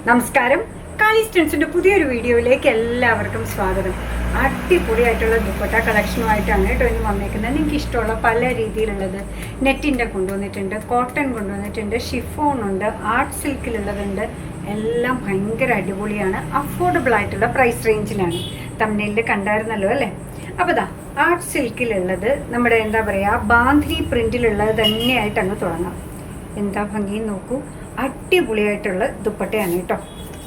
നമസ്കാരം. കാളി സ്റ്റൻസിന്റെ പുതിയൊരു വീഡിയോയിലേക്ക് എല്ലാവർക്കും സ്വാഗതം. അടിപൊളിയായിട്ടുള്ള ദുപ്പട്ട കളക്ഷനുമായിട്ടാണ് കേട്ടോ ഇന്ന് വന്നേക്കുന്നത്. എനിക്ക് ഇഷ്ടമുള്ള പല രീതിയിലുള്ളത് നെറ്റിൻ്റെ കൊണ്ടുവന്നിട്ടുണ്ട്, കോട്ടൺ കൊണ്ടുവന്നിട്ടുണ്ട്, ഷിഫോൺ ഉണ്ട്, ആർട്ട് സിൽക്കിലുള്ളതുണ്ട്. എല്ലാം ഭയങ്കര അടിപൊളിയാണ്. അഫോർഡബിൾ ആയിട്ടുള്ള പ്രൈസ് റേഞ്ചിലാണ്. തമ്മിലിൽ കണ്ടായിരുന്നല്ലോ അല്ലേ? അപ്പോൾ ദാ ആർട്ട് സിൽക്കിലുള്ളത് നമ്മുടെ എന്താ പറയുക, ബാന്ധിനി പ്രിൻറ്റിലുള്ളത് തന്നെയായിട്ട് അങ്ങ് തുടങ്ങാം. എന്താ ഭംഗി നോക്കൂ. അടിപൊളിയായിട്ടുള്ള ദുപ്പട്ടയാണ് കേട്ടോ.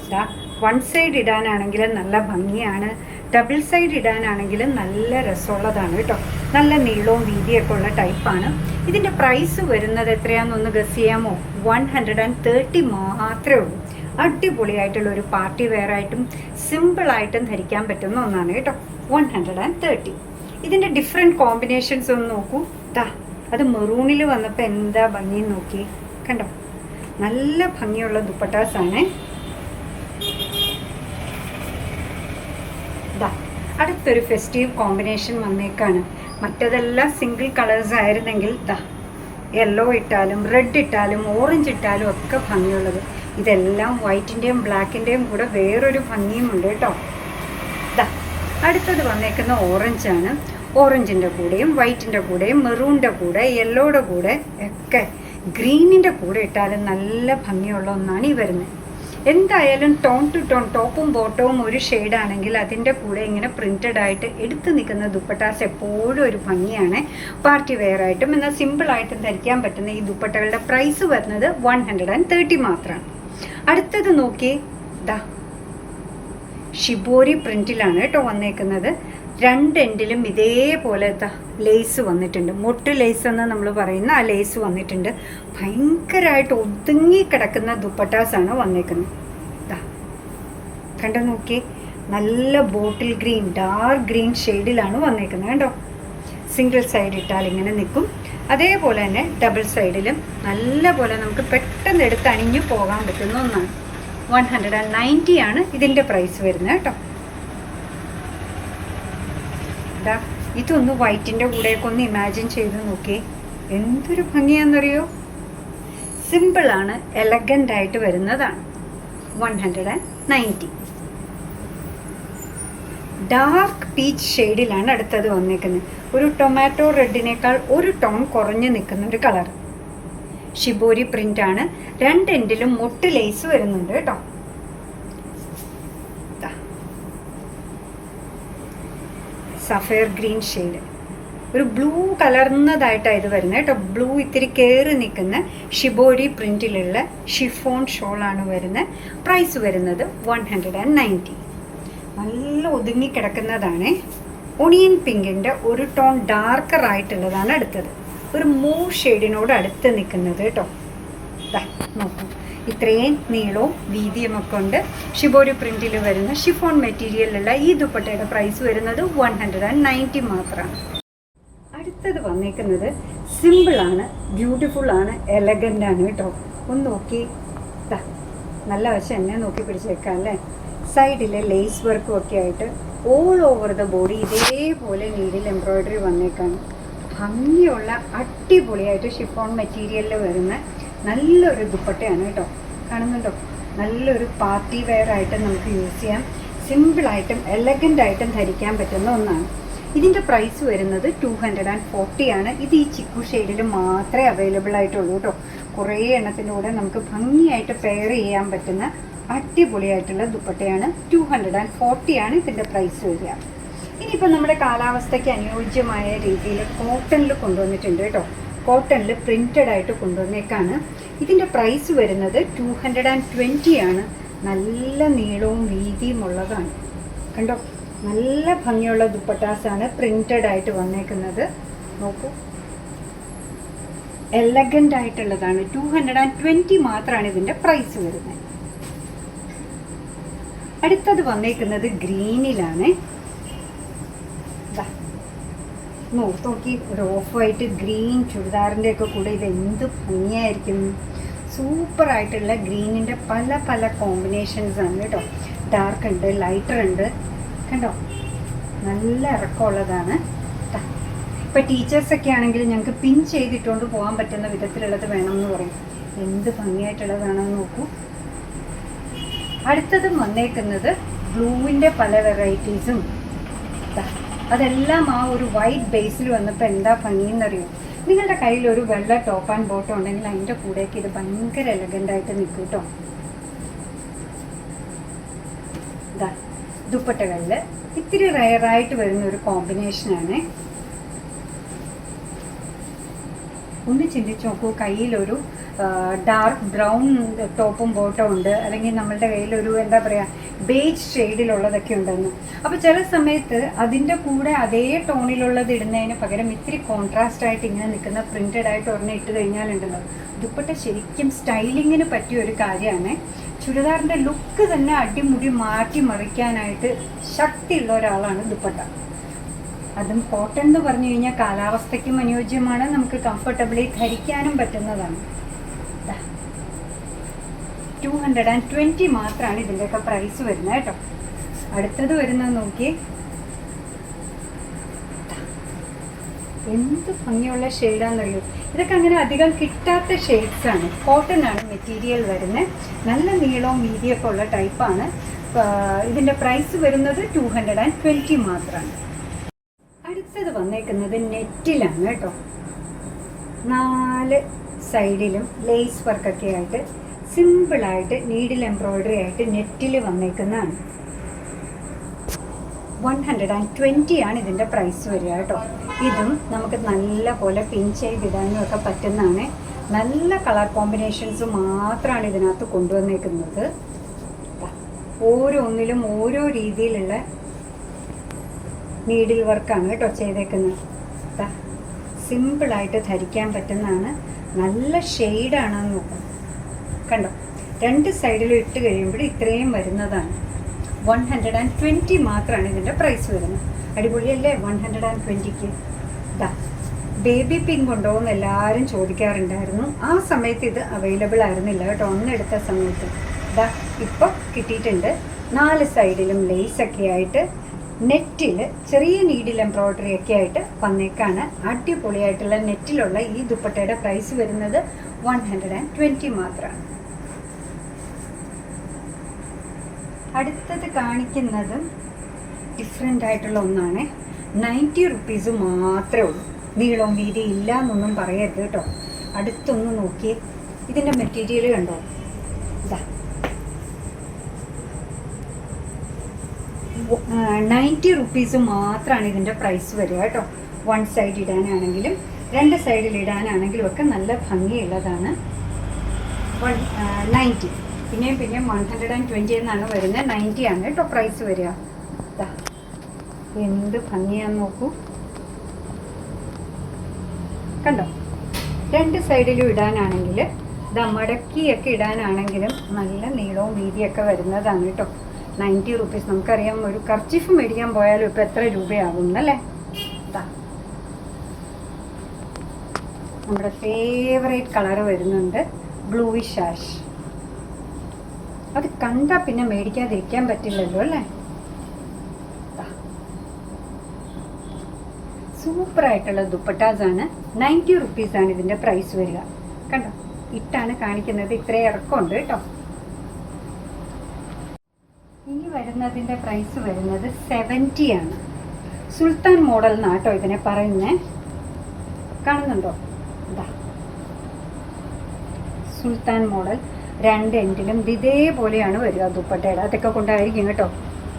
ഇതാ വൺ സൈഡ് ഇടാനാണെങ്കിലും നല്ല ഭംഗിയാണ്, ഡബിൾ സൈഡ് ഇടാനാണെങ്കിലും നല്ല രസമുള്ളതാണ് കേട്ടോ. നല്ല നീളവും വീതിയൊക്കെ ഉള്ള ടൈപ്പാണ്. ഇതിൻ്റെ പ്രൈസ് വരുന്നത് എത്രയാണെന്നൊന്ന് ഗസ് ചെയ്യാമോ? 130 മാത്രമേ ഉള്ളൂ. അടിപൊളിയായിട്ടുള്ള ഒരു പാർട്ടി വെയർ ആയിട്ടും സിമ്പിളായിട്ടും ധരിക്കാൻ പറ്റുന്ന ഒന്നാണ് കേട്ടോ. 130. ഇതിൻ്റെ ഡിഫറെൻറ്റ് കോമ്പിനേഷൻസ് ഒന്ന് നോക്കൂ. ദാ അത് മെറൂണിൽ വന്നപ്പോൾ എന്താ ഭംഗി നോക്കി കണ്ടോ. നല്ല ഭംഗിയുള്ള ദുപ്പട്ടാസാണ്. ദാ അടുത്തൊരു ഫെസ്റ്റീവ് കോമ്പിനേഷൻ വന്നേക്കാണ്. മറ്റതെല്ലാം സിംഗിൾ കളേഴ്സ് ആയിരുന്നെങ്കിൽ ദാ യെല്ലോ ഇട്ടാലും റെഡ് ഇട്ടാലും ഓറഞ്ച് ഇട്ടാലും ഒക്കെ ഭംഗിയുള്ളത്. ഇതെല്ലാം വൈറ്റിൻ്റെയും ബ്ലാക്കിൻ്റെയും കൂടെ വേറൊരു ഭംഗിയുമുണ്ട് കേട്ടോ. ദാ അടുത്തത് വന്നേക്കുന്ന ഓറഞ്ചാണ്. ഓറഞ്ചിൻ്റെ കൂടെയും വൈറ്റിൻ്റെ കൂടെയും മെറൂണിൻ്റെ കൂടെ യെല്ലോയുടെ കൂടെ ഒക്കെ ഗ്രീനിൻ്റെ കൂടെ ഇട്ടാലും നല്ല ഭംഗിയുള്ള ഒന്നാണ് ഈ വരുന്നത്. എന്തായാലും ടോൺ ടു ടോൺ ടോപ്പും ബോട്ടവും ഒരു ഷെയ്ഡാണെങ്കിൽ അതിൻ്റെ കൂടെ ഇങ്ങനെ പ്രിൻറ്റഡ് ആയിട്ട് എടുത്ത് നിൽക്കുന്ന ദുപ്പട്ടാസ് എപ്പോഴും ഒരു ഭംഗിയാണ്. പാർട്ടി വെയർ ആയിട്ടും എന്നാൽ സിമ്പിളായിട്ടും ധരിക്കാൻ പറ്റുന്ന ഈ ദുപ്പട്ടകളുടെ പ്രൈസ് വരുന്നത് 130 മാത്രമാണ്. അടുത്തത് നോക്കി, ദാ ഷിബോരി പ്രിൻറ്റിലാണ് കേട്ടോ വന്നേക്കുന്നത്. രണ്ട് എൻഡിലും ഇതേപോലെ ലേസ് വന്നിട്ടുണ്ട്. മൊട്ട് ലേസ് എന്ന് നമ്മൾ പറയുന്ന ആ ലേസ് വന്നിട്ടുണ്ട്. ഭയങ്കരമായിട്ട് ഒതുങ്ങി കിടക്കുന്ന ദുപ്പട്ടാസാണ് വന്നേക്കുന്നത്. ഇതാ കണ്ടോ നോക്കി. നല്ല ബോട്ടിൽ ഗ്രീൻ, ഡാർക്ക് ഗ്രീൻ ഷെയ്ഡിലാണ് വന്നേക്കുന്നത് കേട്ടോ. സിംഗിൾ സൈഡ് ഇട്ടാൽ ഇങ്ങനെ നിൽക്കും. അതേപോലെ തന്നെ ഡബിൾ സൈഡിലും നല്ല പോലെ നമുക്ക് പെട്ടെന്ന് എടുത്ത് അണിഞ്ഞു പോകാൻ പറ്റുന്ന ഒന്നാണ്. 190 ആണ് ഇതിൻ്റെ പ്രൈസ് വരുന്നത് കേട്ടോ. ഇതൊന്ന് വൈറ്റിൻ്റെ കൂടെയൊക്കെ ഒന്ന് ഇമാജിൻ ചെയ്ത് നോക്കി. എന്തൊരു ഭംഗിയാണെന്നറിയോ. സിമ്പിളാണ്, എലഗൻ്റ് ആയിട്ട് വരുന്നതാണ്. 190. ഡാർക്ക് പീച്ച് ഷെയ്ഡിലാണ് അടുത്തത് വന്നേക്കുന്നത്. ഒരു ടൊമാറ്റോ റെഡിനേക്കാൾ ഒരു ടോൺ കുറഞ്ഞ് നിൽക്കുന്ന ഒരു കളർ. ഷിബോരി പ്രിൻ്റാണ്. രണ്ട് എൻഡിലും മൊട്ട് ലേസ് വരുന്നുണ്ട് കേട്ടോ. സഫയർ ഗ്രീൻ ഷെയ്ഡ്, ഒരു ബ്ലൂ കലർന്നതായിട്ടാണ് ഇത് വരുന്നത് കേട്ടോ. ബ്ലൂ ഇത്തിരി കയറി നിൽക്കുന്ന ഷിബോരി പ്രിൻറ്റിലുള്ള ഷിഫോൺ ഷോളാണ് വരുന്നത്. പ്രൈസ് വരുന്നത് 190. നല്ല ഒതുങ്ങി കിടക്കുന്നതാണ്. ഒണിയൻ പിങ്കിൻ്റെ ഒരു ടോൺ ഡാർക്കർ ആയിട്ടുള്ളതാണ് അടുത്തത്. ഒരു മൂവ് ഷെയ്ഡിനോട് അടുത്ത് നിൽക്കുന്നത് കേട്ടോ. നോക്കൂ, ഇത്രയും നീളവും വീതിയുമൊക്കെ ഉണ്ട്. ഷിബോരി പ്രിൻറ്റിൽ വരുന്ന ഷിഫോൺ മെറ്റീരിയലുള്ള ഈ ദുപ്പട്ടയുടെ പ്രൈസ് വരുന്നത് 190 മാത്രമാണ്. അടുത്തത് വന്നേക്കുന്നത് സിമ്പിളാണ്, ബ്യൂട്ടിഫുള്ളാണ്, എലഗൻ്റാണ് കേട്ടോ. ഒന്ന് നോക്കി. നല്ല വശം എന്നെ നോക്കി പിടിച്ചേക്കാം അല്ലേ. സൈഡിലെ ലേസ് വർക്കും ഒക്കെ ആയിട്ട് ഓൾ ഓവർ ദ ബോഡി ഇതേപോലെ നീഡിൽ എംബ്രോയ്ഡറി വന്നേക്കാണ്. ഭംഗിയുള്ള അടിപൊളിയായിട്ട് ഷിഫോൺ മെറ്റീരിയലിൽ വരുന്ന നല്ലൊരു ദുപ്പട്ടയാണ് കേട്ടോ. കാണുന്നുണ്ടോ? നല്ലൊരു പാർട്ടി വെയർ ആയിട്ട് നമുക്ക് യൂസ് ചെയ്യാം. സിമ്പിളായിട്ടും എലഗൻ്റായിട്ടും ധരിക്കാൻ പറ്റുന്ന ഒന്നാണ്. ഇതിൻ്റെ പ്രൈസ് വരുന്നത് 240 ആണ്. ഇത് ഈ ചിക്കു ഷെയ്ഡിൽ മാത്രമേ അവൈലബിൾ ആയിട്ടുള്ളൂ കേട്ടോ. കുറേ എണ്ണത്തിൻ്റെ കൂടെ നമുക്ക് ഭംഗിയായിട്ട് പെയർ ചെയ്യാൻ പറ്റുന്ന അടിപൊളിയായിട്ടുള്ള ദുപ്പട്ടയാണ്. 240 ആണ് ഇതിൻ്റെ പ്രൈസ് വരിക. ഇനിയിപ്പോൾ നമ്മുടെ കാലാവസ്ഥയ്ക്ക് അനുയോജ്യമായ രീതിയിൽ കോട്ടണിൽ കൊണ്ടുവന്നിട്ടുണ്ട് കേട്ടോ. കോട്ടണിൽ പ്രിൻറ്റഡ് ആയിട്ട് കൊണ്ടുവന്നേക്കാണ്. ഇതിൻ്റെ പ്രൈസ് വരുന്നത് 220 ആണ്. നല്ല നീളവും വീതിയും ഉള്ളതാണ് കണ്ടോ. നല്ല ഭംഗിയുള്ള ദുപ്പട്ടാസാണ് പ്രിൻറ്റഡ് ആയിട്ട് വന്നേക്കുന്നത്. നോക്കൂ, എലഗൻ്റ് ആയിട്ടുള്ളതാണ്. 220 മാത്രമാണ് ഇതിൻ്റെ പ്രൈസ് വരുന്നത്. അടുത്തത് ഗ്രീനിലാണ്. നോക്കി, ഒരു ഓഫ് വൈറ്റ് ഗ്രീൻ ചുരിദാറിൻ്റെ ഒക്കെ കൂടെ ഇത് എന്ത് ഭംഗിയായിരിക്കും. സൂപ്പറായിട്ടുള്ള ഗ്രീനിൻ്റെ പല പല കോമ്പിനേഷൻസാണ് കേട്ടോ. ഡാർക്ക് ഉണ്ട്, ലൈറ്റർ ഉണ്ട് കണ്ടോ. നല്ല ഇറക്കമുള്ളതാണ്. ഇപ്പോൾ ടീച്ചേഴ്സൊക്കെ ആണെങ്കിൽ ഞങ്ങൾക്ക് പിൻ ചെയ്തിട്ടുകൊണ്ട് പോകാൻ പറ്റുന്ന വിധത്തിലുള്ളത് വേണമെന്ന് പറയും. എന്ത് ഭംഗിയായിട്ടുള്ളതാണെന്ന് നോക്കൂ. അടുത്തതും വന്നേക്കുന്നത് ബ്ലൂവിൻ്റെ പല വെറൈറ്റീസും. അതെല്ലാം ആ ഒരു വൈറ്റ് ബേസിൽ വന്നപ്പോൾ എന്താ ഭംഗിയെന്നറിയോ? നിങ്ങളുടെ കയ്യിൽ ഒരു വെള്ള ടോപ്പ് ആൻഡ് ബോട്ടം ഉണ്ടെങ്കിൽ അതിൻ്റെ കൂടെയൊക്കെ ഇത് ഭയങ്കര എലഗൻ്റായിട്ട് നിൽക്കും കേട്ടോ. ഇതാ ദുപ്പട്ടകളിൽ ഇത്തിരി റയറായിട്ട് വരുന്ന ഒരു കോമ്പിനേഷനാണ്. ഒന്ന് ചിന്തിച്ച് നോക്കൂ, കയ്യിലൊരു ഡാർക്ക് ബ്രൗൺ ടോപ്പും ബോട്ടവും ഉണ്ട്, അല്ലെങ്കിൽ നമ്മളുടെ കയ്യിലൊരു എന്താ പറയുക ബേജ് ഷെയ്ഡിലുള്ളതൊക്കെ ഉണ്ടെന്ന്. അപ്പോൾ ചില സമയത്ത് അതിൻ്റെ കൂടെ അതേ ടോണിലുള്ളത് ഇടുന്നതിന് പകരം ഇത്തിരി കോൺട്രാസ്റ്റ് ആയിട്ട് ഇങ്ങനെ നിൽക്കുന്ന പ്രിൻറ്റഡ് ആയിട്ട് ഒരെണ്ണം ഇട്ട് കഴിഞ്ഞാലുണ്ടല്ലോ, ദുപ്പട്ട ശരിക്കും സ്റ്റൈലിങ്ങിന് പറ്റിയ ഒരു കാര്യമാണ്. ചുരിദാറിൻ്റെ ലുക്ക് തന്നെ അടിമുടി മാറ്റി മറിക്കാനായിട്ട് ശക്തിയുള്ള ഒരാളാണ് ദുപ്പട്ട. അതും കോട്ടൺ എന്ന് പറഞ്ഞു കഴിഞ്ഞാൽ കാലാവസ്ഥയ്ക്കും അനുയോജ്യമാണ്, നമുക്ക് കംഫർട്ടബിളി ധരിക്കാനും പറ്റുന്നതാണ്. 220 മാത്രമാണ് ഇതിൻ്റെയൊക്കെ പ്രൈസ് വരുന്നത് കേട്ടോ. അടുത്തത് വരുന്നത് നോക്കി, എന്ത് ഭംഗിയുള്ള ഷെയ്ഡാണെന്നറിയോ. ഇതൊക്കെ അങ്ങനെ അധികം കിട്ടാത്ത ഷെയ്ഡ്സാണ്. കോട്ടൺ ആണ് മെറ്റീരിയൽ വരുന്നത്, നല്ല നീളവും വീതിയൊക്കെ ഉള്ള ടൈപ്പാണ്. ഇതിൻ്റെ പ്രൈസ് വരുന്നത് 220 മാത്രമാണ്. അടുത്തത് വന്നേക്കുന്നത് നെറ്റിലാണ് കേട്ടോ. 4 സൈഡിലും ലേസ് വർക്കൊക്കെ ആയിട്ട് സിമ്പിളായിട്ട് നീഡിൽ എംബ്രോയ്ഡറി ആയിട്ട് നെറ്റിൽ വന്നേക്കുന്നതാണ്. 120 ആണ് ഇതിൻ്റെ പ്രൈസ് വരിക കേട്ടോ. ഇതും നമുക്ക് നല്ല പോലെ പിൻ ചെയ്തിടാനും ഒക്കെ പറ്റുന്നതാണ്. നല്ല കളർ കോമ്പിനേഷൻസ് മാത്രമാണ് ഇതിനകത്ത് കൊണ്ടുവന്നേക്കുന്നത്. ഓരോന്നിലും ഓരോ രീതിയിലുള്ള നീഡിൽ വർക്കാണ് കേട്ടോ ചെയ്തേക്കുന്നത്. സിമ്പിളായിട്ട് ധരിക്കാൻ പറ്റുന്നതാണ്. നല്ല ഷെയ്ഡാണെന്ന് നോക്കാം, കണ്ടോ. 2 സൈഡിലും ഇട്ട് കഴിയുമ്പോൾ ഇത്രയും വരുന്നതാണ്. 120 മാത്രമാണ് ഇതിൻ്റെ പ്രൈസ് വരുന്നത്. അടിപൊളിയല്ലേ 120ക്ക്? ബേബി പിങ്ക് ഉണ്ടോ എന്ന് എല്ലാവരും ചോദിക്കാറുണ്ടായിരുന്നു. ആ സമയത്ത് ഇത് അവൈലബിൾ ആയിരുന്നില്ല കേട്ടോ, ഒന്നെടുത്ത സമയത്ത്. ഇപ്പോൾ കിട്ടിയിട്ടുണ്ട്. 4 സൈഡിലും ലേസൊക്കെ ആയിട്ട് നെറ്റിൽ ചെറിയ നീഡിൽ എംബ്രോയ്ഡറി ഒക്കെ ആയിട്ട് വന്നേക്കാണ്. അടിപൊളിയായിട്ടുള്ള നെറ്റിലുള്ള ഈ ദുപ്പട്ടയുടെ പ്രൈസ് വരുന്നത് 120 മാത്രമാണ്. അടുത്തത് കാണിക്കുന്നതും ഡിഫറെൻ്റ് ആയിട്ടുള്ള ഒന്നാണ്. 90 റുപ്പീസ് മാത്രമേ ഉള്ളൂ. നീളവും വീതി ഇല്ല എന്നൊന്നും പറയരുത് കേട്ടോ. അടുത്തൊന്ന് നോക്കിയേ, ഇതിൻ്റെ മെറ്റീരിയൽ കണ്ടോ. ഇതാ 90 റുപ്പീസ് മാത്രമാണ് ഇതിൻ്റെ പ്രൈസ് വരിക കേട്ടോ. 1 സൈഡ് ഇടാനാണെങ്കിലും 2 സൈഡിൽ ഇടാനാണെങ്കിലും ഒക്കെ നല്ല ഭംഗിയുള്ളതാണ്. 190 പിന്നെയും 120 എന്നാണ് വരുന്നത്. 90 ആണ് കേട്ടോ പ്രൈസ് വരിക. എന്ത് ഭംഗിയാന്ന് നോക്കൂ, കണ്ടോ. 2 സൈഡിലും ഇടാനാണെങ്കിൽ മടക്കിയൊക്കെ ഇടാനാണെങ്കിലും നല്ല നീളവും വീതിയൊക്കെ വരുന്നതാണ് കേട്ടോ. 90 റുപ്പീസ്. നമുക്കറിയാം, ഒരു കർച്ചീഫ് മേടിക്കാൻ പോയാലും ഇപ്പം എത്ര രൂപയാകും എന്നല്ലേ. നമ്മുടെ ഫേവറേറ്റ് കളർ വരുന്നുണ്ട്, ബ്ലൂയിഷ് ആഷ്. അത് കണ്ടാൽ പിന്നെ മേടിക്കാതിരിക്കാൻ പറ്റില്ലല്ലോ അല്ലേ. സൂപ്പറായിട്ടുള്ള ദുപ്പട്ടാസാണ്. 90 റുപ്പീസാണ് ഇതിൻ്റെ പ്രൈസ് വരിക. കണ്ടോ, ഇട്ടാണ് കാണിക്കുന്നത്. ഇത്രയും ഇറക്കമുണ്ട് കേട്ടോ. ഇനി വരുന്നതിൻ്റെ പ്രൈസ് വരുന്നത് 70 ആണ്. സുൽത്താൻ മോഡൽ എന്നാട്ടോ ഇതിനെ പറയുന്നത്. കാണുന്നുണ്ടോ? ഇതാ സുൽത്താൻ മോഡൽ. 2 എൻഡിലും ഇതേപോലെയാണ് വരിക ദുപ്പട്ടയുടെ. അതൊക്കെ കൊണ്ടായിരിക്കും കേട്ടോ,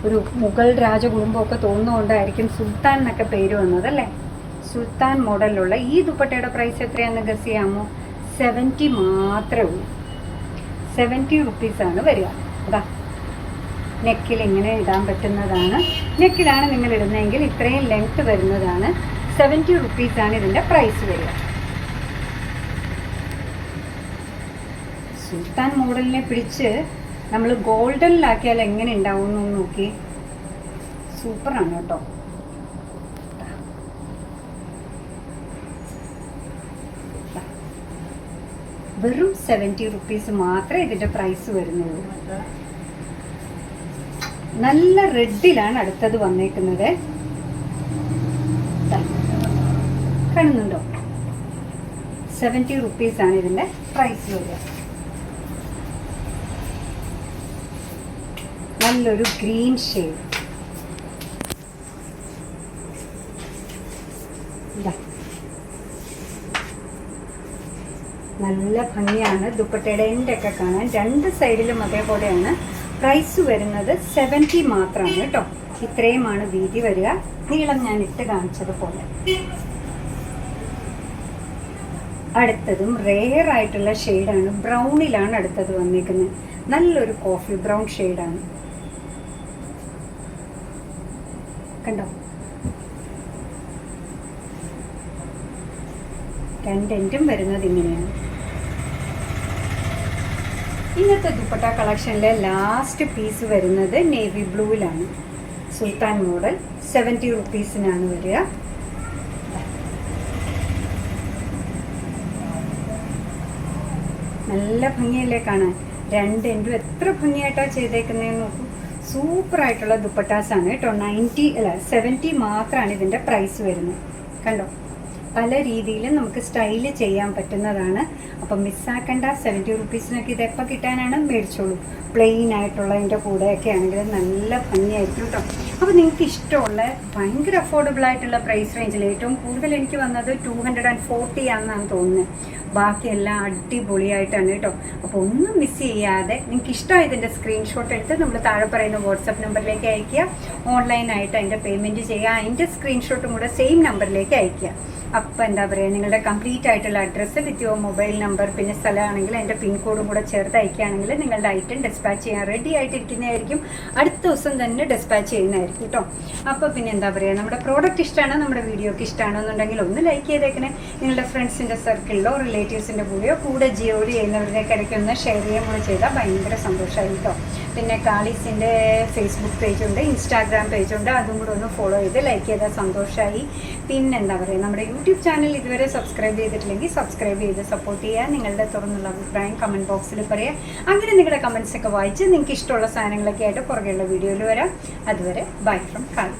ഒരു മുഗൾ രാജകുടുംബമൊക്കെ തോന്നുന്നതുകൊണ്ടായിരിക്കും സുൽത്താൻ എന്നൊക്കെ പേര് വന്നതല്ലേ. സുൽത്താൻ മോഡലിലുള്ള ഈ ദുപ്പട്ടയുടെ പ്രൈസ് എത്രയാണെന്ന് ഗസ് ചെയ്യാമോ? 70 മാത്രമേ ഉള്ളൂ. 70 റുപ്പീസാണ് വരിക. അതാ നെക്കിൽ ഇങ്ങനെ ഇടാൻ പറ്റുന്നതാണ്. നെക്കിലാണ് നിങ്ങൾ ഇടുന്നതെങ്കിൽ ഇത്രയും ലെങ്ത്ത് വരുന്നതാണ്. 70 റുപ്പീസാണ് ഇതിൻ്റെ പ്രൈസ് വരിക. സുൽത്താൻ മോഡലിനെ പിടിച്ച് നമ്മൾ ഗോൾഡനിലാക്കിയാൽ എങ്ങനെ ഉണ്ടാവും എന്ന് നോക്കി. സൂപ്പറാണ് കേട്ടോ. വെറും 70 റുപ്പീസ് മാത്രമേ ഇതിൻ്റെ പ്രൈസ് വരുന്നുള്ളൂ. നല്ല റെഡിലാണ് അടുത്തത് വന്നേക്കുന്നത്. കാണുന്നുണ്ടോ? 70 റുപ്പീസാണ് ഇതിൻ്റെ പ്രൈസ് വരിക. നല്ലൊരു ഗ്രീൻ ഷെയ്ഡ്. നല്ല ഭംഗിയാണ്. ദുപ്പട്ടയുടെ എൻ്റെയൊക്കെ കാണാൻ 2 സൈഡിലും അതേപോലെയാണ്. പ്രൈസ് വരുന്നത് 70 മാത്രമാണ് കേട്ടോ. ഇത്രയുമാണ് വീതി വരിക. നീളം ഞാൻ ഇട്ട് കാണിച്ചതുപോലെ. അടുത്തതും റെയർ ആയിട്ടുള്ള ഷെയ്ഡാണ്. ബ്രൗണിലാണ് അടുത്തത് വന്നിരിക്കുന്നത്. നല്ലൊരു കോഫി ബ്രൗൺ ഷെയ്ഡാണ്. കണ്ടോ, 2 എൻഡും വരുന്നത് ഇങ്ങനെയാണ്. ഇന്നത്തെ ദുപ്പട്ട കളക്ഷനിലെ ലാസ്റ്റ് പീസ് വരുന്നത് നേവി ബ്ലൂവിലാണ്. സുൽത്താൻ മോഡൽ 70 റുപ്പീസിനാണ് വരിക. നല്ല ഭംഗിയല്ലേ കാണാൻ. 2 എൻഡും എത്ര ഭംഗിയായിട്ടാണ് ചെയ്തേക്കുന്നതെന്ന് നോക്കൂ. സൂപ്പറായിട്ടുള്ള ദുപ്പട്ടാസാണ് കേട്ടോ. 70 മാത്രമാണ് ഇതിൻ്റെ പ്രൈസ് വരുന്നത്. കണ്ടോ, പല രീതിയിലും നമുക്ക് സ്റ്റൈല് ചെയ്യാൻ പറ്റുന്നതാണ്. അപ്പം മിസ്സാക്കണ്ട. 70 റുപ്പീസിനൊക്കെ ഇത് എപ്പോൾ കിട്ടാനാണ്? മേടിച്ചോളൂ. പ്ലെയിൻ ആയിട്ടുള്ളതിൻ്റെ കൂടെയൊക്കെ ആണെങ്കിൽ നല്ല ഭംഗിയായിരിക്കും കേട്ടോ. അപ്പോൾ നിങ്ങൾക്ക് ഇഷ്ടമുള്ള ഭയങ്കര അഫോർഡബിൾ ആയിട്ടുള്ള പ്രൈസ് റേഞ്ചിൽ ഏറ്റവും കൂടുതൽ എനിക്ക് വന്നത് 240 ആണെന്നാണ് തോന്നുന്നത്. ബാക്കിയെല്ലാം അടിപൊളിയായിട്ടാണ് കേട്ടോ. അപ്പോൾ ഒന്നും മിസ് ചെയ്യാതെ നിങ്ങൾക്ക് ഇഷ്ടമായതിൻ്റെ സ്ക്രീൻഷോട്ട് എടുത്ത് നമ്മൾ താഴെ പറയുന്ന വാട്സപ്പ് നമ്പറിലേക്ക് അയയ്ക്കുക. ഓൺലൈനായിട്ട് അതിൻ്റെ പേയ്മെൻറ്റ് ചെയ്യുക. അതിൻ്റെ സ്ക്രീൻഷോട്ടും കൂടെ സെയിം നമ്പറിലേക്ക് അയയ്ക്കുക. അപ്പോൾ എന്താ പറയുക, നിങ്ങളുടെ കംപ്ലീറ്റ് ആയിട്ടുള്ള address with your mobile number, പിന്നെ സ്ഥലമാണെങ്കിൽ അതിൻ്റെ പിൻകോഡും കൂടെ ചേർത്ത് അയക്കുകയാണെങ്കിൽ നിങ്ങളുടെ ഐറ്റം ഡിസ്പാച്ച് ചെയ്യാൻ റെഡി ആയിട്ടിരിക്കുന്നതായിരിക്കും. അടുത്ത ദിവസം തന്നെ ഡിസ്പാച്ച് ചെയ്യുന്നതായിരിക്കും കേട്ടോ. അപ്പോൾ പിന്നെ എന്താ പറയുക, നമ്മുടെ പ്രോഡക്റ്റ് ഇഷ്ടമാണ്, നമ്മുടെ വീഡിയോക്ക് ഇഷ്ടമാണെന്നുണ്ടെങ്കിൽ ഒന്ന് ലൈക്ക് ചെയ്തേക്കണേ. നിങ്ങളുടെ ഫ്രണ്ട്സിൻ്റെ സർക്കിളിലോ റിലേറ്റീവ്സിൻ്റെ കൂടെയോ കൂടെ ജോലി ചെയ്യുന്നവരുടെയൊക്കെ ഇടയ്ക്ക് ഒന്ന് ഷെയർ ചെയ്യുകയും കൂടെ ചെയ്താൽ ഭയങ്കര സന്തോഷമായി കേട്ടോ. പിന്നെ കാളീസിൻ്റെ ഫേസ്ബുക്ക് പേജുണ്ട്, ഇൻസ്റ്റാഗ്രാം പേജുണ്ട്. അതും കൂടെ ഒന്ന് ഫോളോ ചെയ്ത് ലൈക്ക് ചെയ്താൽ സന്തോഷമായി. പിന്നെ എന്താ പറയുക, നമ്മുടെ യൂട്യൂബ് ചാനൽ ഇതുവരെ സബ്സ്ക്രൈബ് ചെയ്തിട്ടില്ലെങ്കിൽ സബ്സ്ക്രൈബ് ചെയ്ത് സപ്പോർട്ട് ചെയ്യുക. നിങ്ങളുടെ തുറന്നുള്ള അഭിപ്രായം കമൻറ്റ് ബോക്സിൽ പറയുക. അങ്ങനെ നിങ്ങളുടെ കമൻറ്റ്സൊക്കെ വായിച്ച് നിങ്ങൾക്ക് ഇഷ്ടമുള്ള സാധനങ്ങളൊക്കെ ആയിട്ട് പുറകെയുള്ള വീഡിയോയിൽ വരാം. അതുവരെ ബൈ ഫ്രം കാളി.